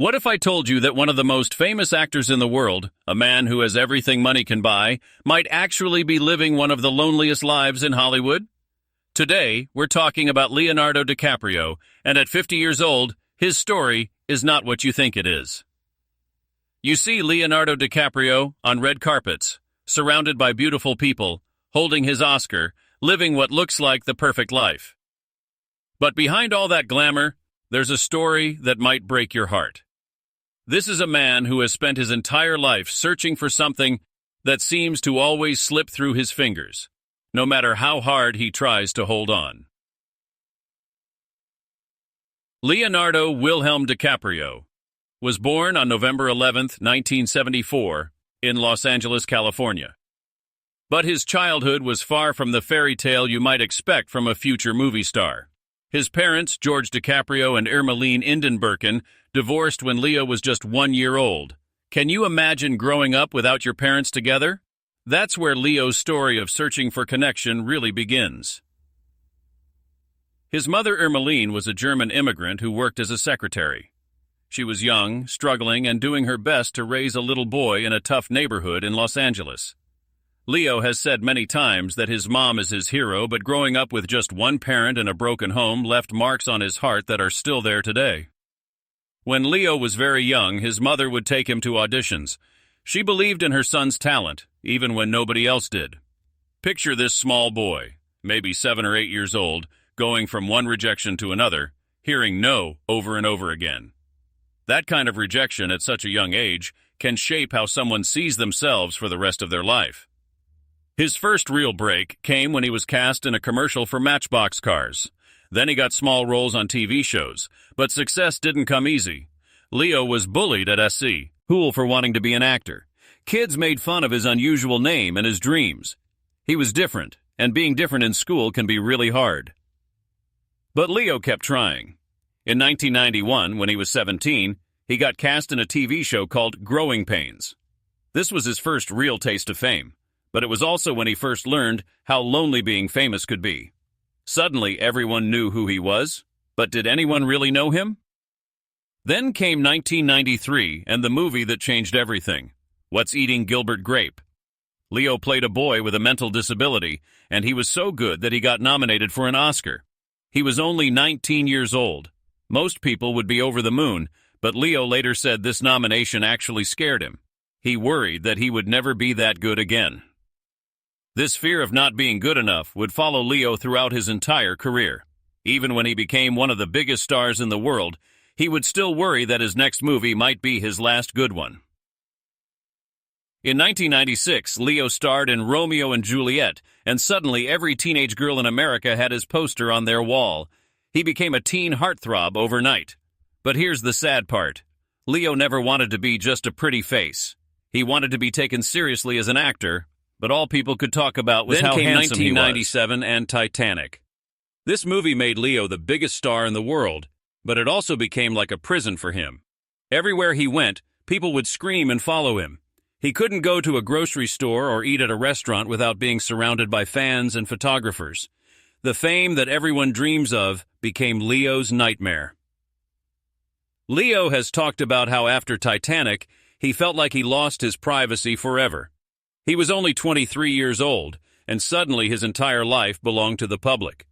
What if I told you that one of the most famous actors in the world, a man who has everything money can buy, might actually be living one of the loneliest lives in Hollywood? Today, we're talking about Leonardo DiCaprio, and at 50 years old, his story is not what you think it is. You see Leonardo DiCaprio on red carpets, surrounded by beautiful people, holding his Oscar, living what looks like the perfect life. But behind all that glamour, there's a story that might break your heart. This is a man who has spent his entire life searching for something that seems to always slip through his fingers, no matter how hard he tries to hold on. Leonardo Wilhelm DiCaprio was born on November 11, 1974, in Los Angeles, California. But his childhood was far from the fairy tale you might expect from a future movie star. His parents, George DiCaprio and Ermeline Indenberken, divorced when Leo was just 1 year old. Can you imagine growing up without your parents together? That's where Leo's story of searching for connection really begins. His mother, Ermeline, was a German immigrant who worked as a secretary. She was young, struggling, and doing her best to raise a little boy in a tough neighborhood in Los Angeles. Leo has said many times that his mom is his hero, but growing up with just one parent and a broken home left marks on his heart that are still there today. When Leo was very young, his mother would take him to auditions. She believed in her son's talent, even when nobody else did. Picture this small boy, maybe 7 or 8 years old, going from one rejection to another, hearing no over and over again. That kind of rejection at such a young age can shape how someone sees themselves for the rest of their life. His first real break came when he was cast in a commercial for Matchbox cars. Then he got small roles on TV shows, but success didn't come easy. Leo was bullied at SC, school for wanting to be an actor. Kids made fun of his unusual name and his dreams. He was different, and being different in school can be really hard. But Leo kept trying. In 1991, when he was 17, he got cast in a TV show called Growing Pains. This was his first real taste of fame. But it was also when he first learned how lonely being famous could be. Suddenly, everyone knew who he was, but did anyone really know him? Then came 1993 and the movie that changed everything, What's Eating Gilbert Grape. Leo played a boy with a mental disability, and he was so good that he got nominated for an Oscar. He was only 19 years old. Most people would be over the moon, but Leo later said this nomination actually scared him. He worried that he would never be that good again. This fear of not being good enough would follow Leo throughout his entire career. Even when he became one of the biggest stars in the world, he would still worry that his next movie might be his last good one. In 1996, Leo starred in Romeo and Juliet, and suddenly every teenage girl in America had his poster on their wall. He became a teen heartthrob overnight. But here's the sad part. Leo never wanted to be just a pretty face. He wanted to be taken seriously as an actor, but all people could talk about was how handsome he was. Then came 1997 and Titanic. This movie made Leo the biggest star in the world, but it also became like a prison for him. Everywhere he went, people would scream and follow him. He couldn't go to a grocery store or eat at a restaurant without being surrounded by fans and photographers. The fame that everyone dreams of became Leo's nightmare. Leo has talked about how after Titanic, he felt like he lost his privacy forever. He was only 23 years old, and suddenly his entire life belonged to the public.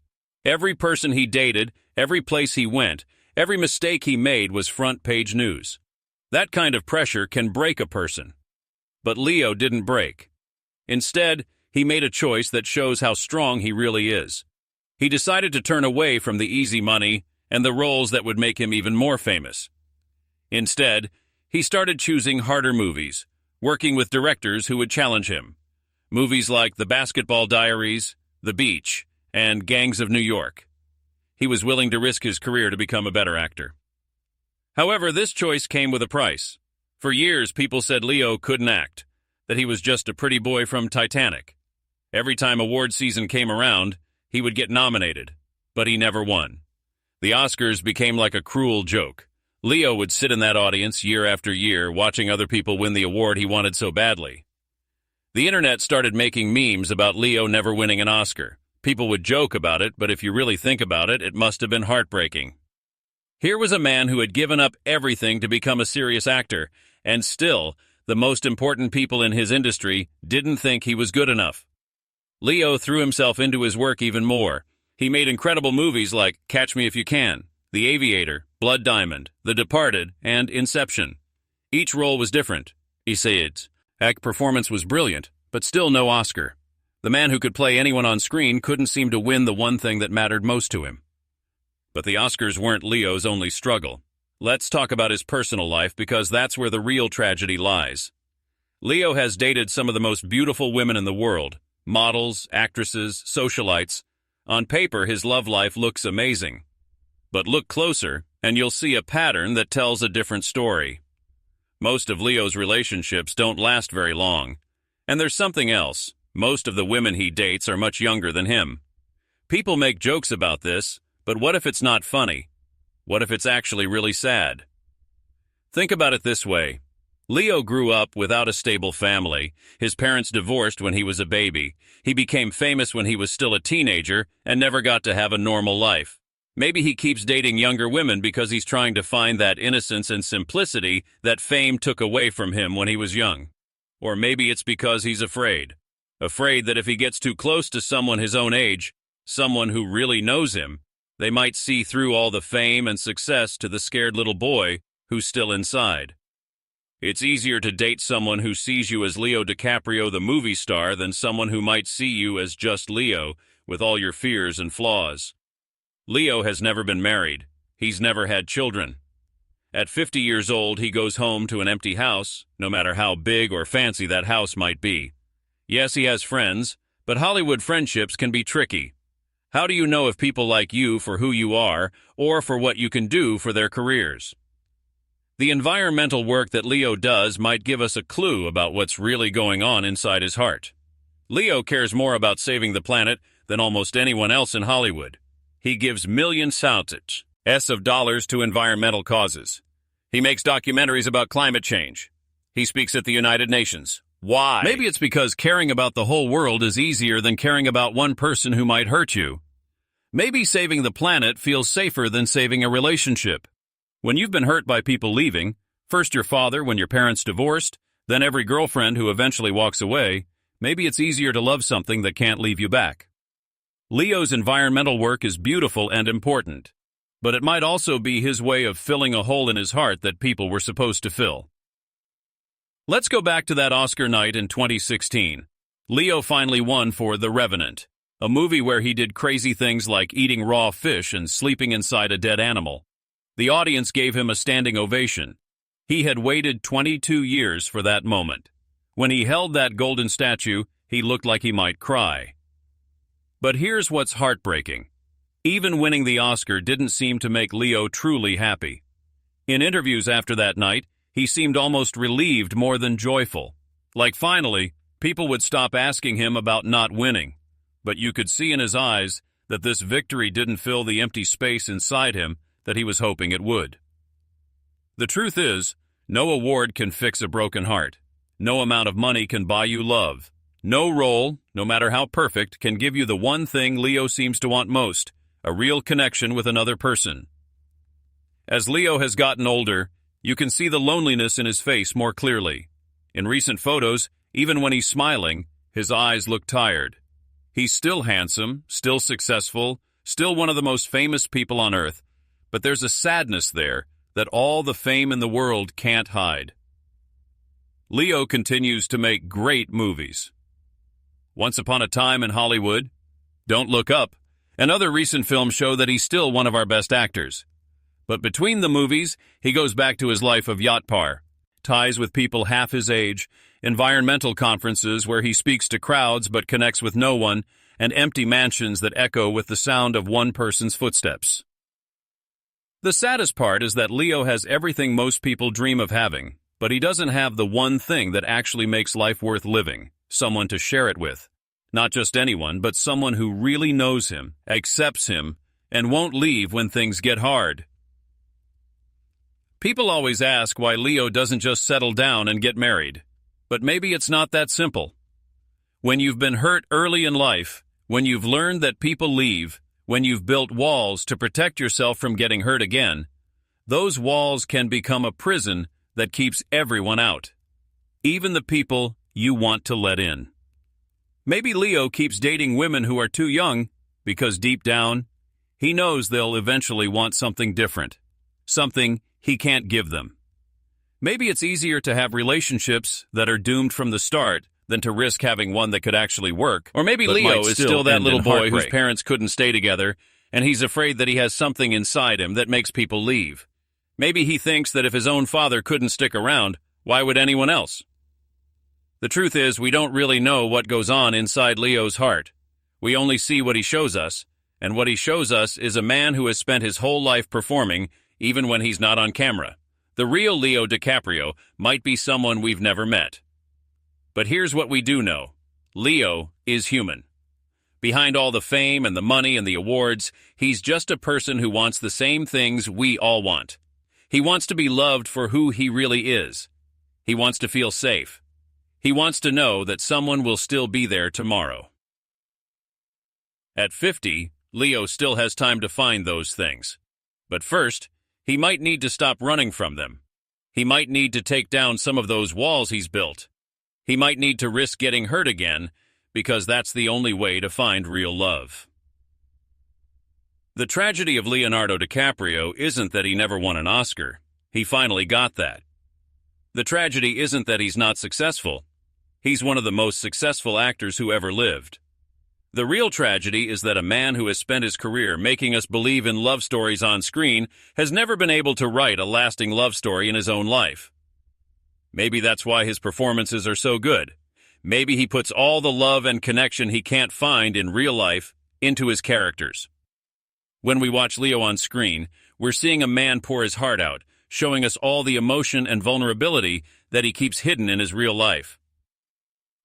Every person he dated, every place he went, every mistake he made was front-page news. That kind of pressure can break a person. But Leo didn't break. Instead, he made a choice that shows how strong he really is. He decided to turn away from the easy money and the roles that would make him even more famous. Instead, he started choosing harder movies, working with directors who would challenge him. Movies like The Basketball Diaries, The Beach, and Gangs of New York. He was willing to risk his career to become a better actor. However, this choice came with a price. For years, people said Leo couldn't act, that he was just a pretty boy from Titanic. Every time award season came around, he would get nominated, but he never won. The Oscars became like a cruel joke. Leo would sit in that audience year after year, watching other people win the award he wanted so badly. The internet started making memes about Leo never winning an Oscar. People would joke about it, but if you really think about it, it must have been heartbreaking. Here was a man who had given up everything to become a serious actor, and still, the most important people in his industry didn't think he was good enough. Leo threw himself into his work even more. He made incredible movies like Catch Me If You Can, The Aviator, Blood Diamond, The Departed, and Inception. Each role was different. Isaid's performance was brilliant, but still no Oscar. The man who could play anyone on screen couldn't seem to win the one thing that mattered most to him. But the Oscars weren't Leo's only struggle. Let's talk about his personal life because that's where the real tragedy lies. Leo has dated some of the most beautiful women in the world, models, actresses, socialites. On paper, his love life looks amazing. But look closer, and you'll see a pattern that tells a different story. Most of Leo's relationships don't last very long. And there's something else. Most of the women he dates are much younger than him. People make jokes about this, but what if it's not funny? What if it's actually really sad? Think about it this way. Leo grew up without a stable family. His parents divorced when he was a baby. He became famous when he was still a teenager and never got to have a normal life. Maybe he keeps dating younger women because he's trying to find that innocence and simplicity that fame took away from him when he was young. Or maybe it's because he's afraid. Afraid that if he gets too close to someone his own age, someone who really knows him, they might see through all the fame and success to the scared little boy who's still inside. It's easier to date someone who sees you as Leo DiCaprio, the movie star, than someone who might see you as just Leo, with all your fears and flaws. Leo has never been married. He's never had children. At 50 years old, he goes home to an empty house, no matter how big or fancy that house might be. Yes, he has friends, but Hollywood friendships can be tricky. How do you know if people like you for who you are, or for what you can do for their careers? The environmental work that Leo does might give us a clue about what's really going on inside his heart. Leo cares more about saving the planet than almost anyone else in Hollywood. He gives millions of dollars to environmental causes. He makes documentaries about climate change. He speaks at the United Nations. Why? Maybe it's because caring about the whole world is easier than caring about one person who might hurt you. Maybe saving the planet feels safer than saving a relationship. When you've been hurt by people leaving, first your father when your parents divorced, then every girlfriend who eventually walks away, maybe it's easier to love something that can't leave you back. Leo's environmental work is beautiful and important, but it might also be his way of filling a hole in his heart that people were supposed to fill. Let's go back to that Oscar night in 2016. Leo finally won for The Revenant, a movie where he did crazy things like eating raw fish and sleeping inside a dead animal. The audience gave him a standing ovation. He had waited 22 years for that moment. When he held that golden statue, he looked like he might cry. But here's what's heartbreaking. Even winning the Oscar didn't seem to make Leo truly happy. In interviews after that night, he seemed almost relieved more than joyful. Like finally, people would stop asking him about not winning. But you could see in his eyes that this victory didn't fill the empty space inside him that he was hoping it would. The truth is, no award can fix a broken heart. No amount of money can buy you love. No role, no matter how perfect, can give you the one thing Leo seems to want most, a real connection with another person. As Leo has gotten older, you can see the loneliness in his face more clearly. In recent photos, even when he's smiling, his eyes look tired. He's still handsome, still successful, still one of the most famous people on earth, but there's a sadness there that all the fame in the world can't hide. Leo continues to make great movies. Once Upon a Time in Hollywood, Don't Look Up, and other recent films show that he's still one of our best actors. But between the movies, he goes back to his life of yacht par, ties with people half his age, environmental conferences where he speaks to crowds but connects with no one, and empty mansions that echo with the sound of one person's footsteps. The saddest part is that Leo has everything most people dream of having, but he doesn't have the one thing that actually makes life worth living, someone to share it with. Not just anyone, but someone who really knows him, accepts him, and won't leave when things get hard. People always ask why Leo doesn't just settle down and get married. But maybe it's not that simple. When you've been hurt early in life, when you've learned that people leave, when you've built walls to protect yourself from getting hurt again, those walls can become a prison that keeps everyone out, even the people you want to let in. Maybe Leo keeps dating women who are too young because deep down, he knows they'll eventually want something different, something he can't give them. Maybe it's easier to have relationships that are doomed from the start than to risk having one that could actually work. Or maybe Leo is still that little boy whose parents couldn't stay together, and he's afraid that he has something inside him that makes people leave. Maybe he thinks that if his own father couldn't stick around, why would anyone else? The truth is, we don't really know what goes on inside Leo's heart. We only see what he shows us, and what he shows us is a man who has spent his whole life performing, even when he's not on camera. The real Leo DiCaprio might be someone we've never met. But here's what we do know. Leo is human. Behind all the fame and the money and the awards, he's just a person who wants the same things we all want. He wants to be loved for who he really is. He wants to feel safe. He wants to know that someone will still be there tomorrow. At 50, Leo still has time to find those things. But first, he might need to stop running from them. He might need to take down some of those walls he's built. He might need to risk getting hurt again, because that's the only way to find real love. The tragedy of Leonardo DiCaprio isn't that he never won an Oscar. He finally got that. The tragedy isn't that he's not successful. He's one of the most successful actors who ever lived. The real tragedy is that a man who has spent his career making us believe in love stories on screen has never been able to write a lasting love story in his own life. Maybe that's why his performances are so good. Maybe he puts all the love and connection he can't find in real life into his characters. When we watch Leo on screen, we're seeing a man pour his heart out, showing us all the emotion and vulnerability that he keeps hidden in his real life.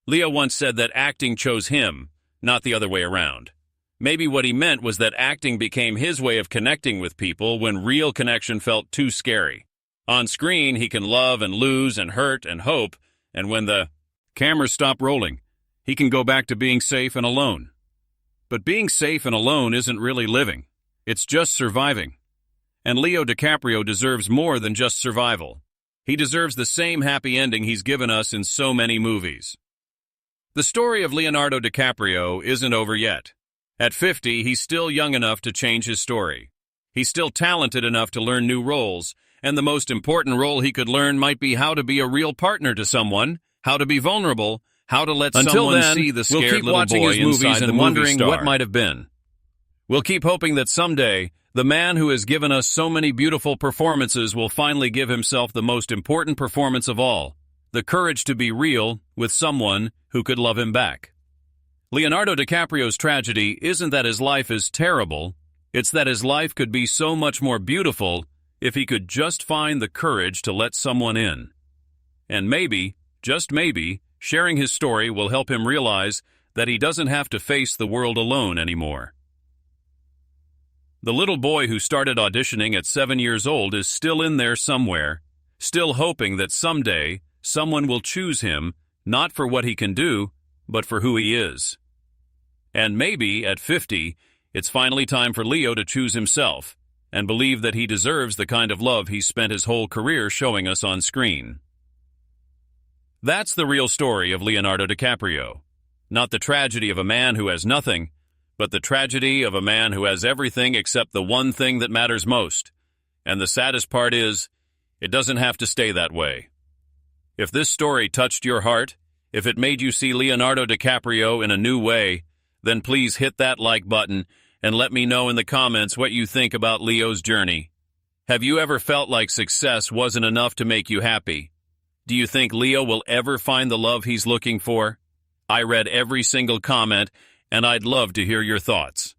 Leo once said that acting chose him, not the other way around. Maybe what he meant was that acting became his way of connecting with people when real connection felt too scary. On screen, he can love and lose and hurt and hope, and when the cameras stop rolling, he can go back to being safe and alone. But being safe and alone isn't really living. It's just surviving. And Leo DiCaprio deserves more than just survival. He deserves the same happy ending he's given us in so many movies. The story of Leonardo DiCaprio isn't over yet. At 50, he's still young enough to change his story. He's still talented enough to learn new roles, and the most important role he could learn might be how to be a real partner to someone, how to be vulnerable, how to let someone see the scared little boy inside the movie star. What might have been. We'll keep hoping that someday, the man who has given us so many beautiful performances will finally give himself the most important performance of all, the courage to be real with someone who could love him back. Leonardo DiCaprio's tragedy isn't that his life is terrible, it's that his life could be so much more beautiful if he could just find the courage to let someone in. And maybe, just maybe, sharing his story will help him realize that he doesn't have to face the world alone anymore. The little boy who started auditioning at 7 years old is still in there somewhere, still hoping that someday someone will choose him, not for what he can do, but for who he is. And maybe, at 50, it's finally time for Leo to choose himself and believe that he deserves the kind of love he's spent his whole career showing us on screen. That's the real story of Leonardo DiCaprio. Not the tragedy of a man who has nothing, but the tragedy of a man who has everything except the one thing that matters most. And the saddest part is, it doesn't have to stay that way. If this story touched your heart, if it made you see Leonardo DiCaprio in a new way, then please hit that like button and let me know in the comments what you think about Leo's journey. Have you ever felt like success wasn't enough to make you happy? Do you think Leo will ever find the love he's looking for? I read every single comment, and I'd love to hear your thoughts.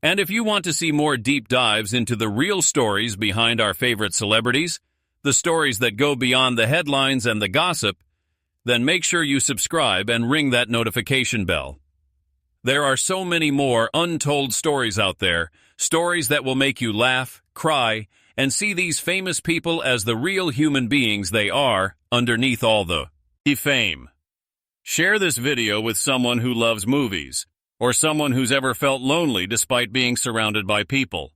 And if you want to see more deep dives into the real stories behind our favorite celebrities, the stories that go beyond the headlines and the gossip, then make sure you subscribe and ring that notification bell. There are so many more untold stories out there, stories that will make you laugh, cry, and see these famous people as the real human beings they are underneath all the fame. Share this video with someone who loves movies, or someone who's ever felt lonely despite being surrounded by people.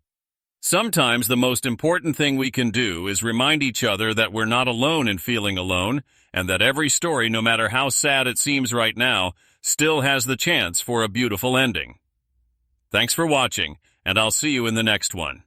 Sometimes the most important thing we can do is remind each other that we're not alone in feeling alone, and that every story, no matter how sad it seems right now, still has the chance for a beautiful ending. Thanks for watching, and I'll see you in the next one.